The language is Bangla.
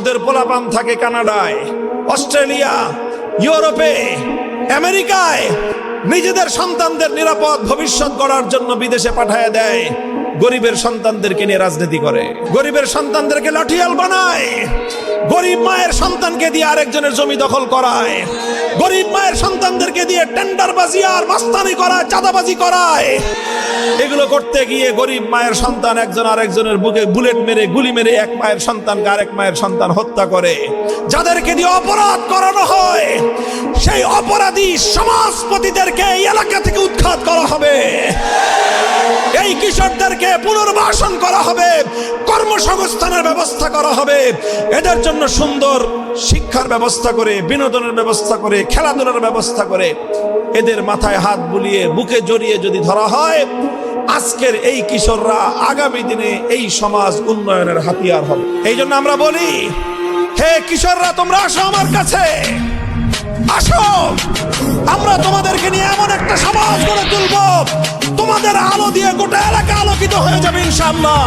ওদের পোলাপান থাকে কানাডায়, অস্ট্রেলিয়া, ইউরোপে, আমেরিকায়। নিজেদের সন্তানদের নিরাপদ ভবিষ্যৎ গড়ার জন্য বিদেশে পাঠায় দেয়, গরিবের সন্তানদেরকে নিয়ে রাজনীতি করে, গরিবের সন্তানদেরকে লাঠিয়াল বানায়, গরিব মায়ের সন্তানকে দিয়ে আরেকজনের জমি দখল করায়, গরিব মায়ের সন্তানদেরকে দিয়ে টেন্ডারবাজি আর মাস্তানি করায়, চাঁদাবাজি করায়। এগুলো করতে গিয়ে গরিব মায়ের সন্তান একজন আরেকজনের বুকে বুলেট মেরে, গুলি মেরে এক মায়ের সন্তানকে আরেক মায়ের সন্তান হত্যা করে। যাদেরকে দিয়ে অপরাধ করানো হয়, সেই অপরাধী সমাজপতিদেরকে এই এলাকা থেকে উৎখাত করা হবে। এই কিশোরদেরকে পুনর্বাসন করা হবে, কর্মসংস্থানের ব্যবস্থা করা হবে। এদের জন্য সুন্দর শিক্ষার ব্যবস্থা করে, বিনোদনের ব্যবস্থা করে, খেলাধুলার ব্যবস্থা করে, এদের মাথায় হাত বুলিয়ে বুকে জড়িয়ে যদি ধরা হয়, আজকের এই কিশোররা আগামী দিনে এই সমাজ উন্নয়নের হাতিয়ার হবে। এই জন্য আমরা বলি, হে কিশোররা, তোমরা আসো আমার কাছে, আসো, আমরা তোমাদেরকে নিয়ে এমন একটা সমাজ গড়ে তুলবো, তোমাদের আলো দিয়ে গোটা এলাকা আলোকিত হয়ে যাবে ইনশাআল্লাহ।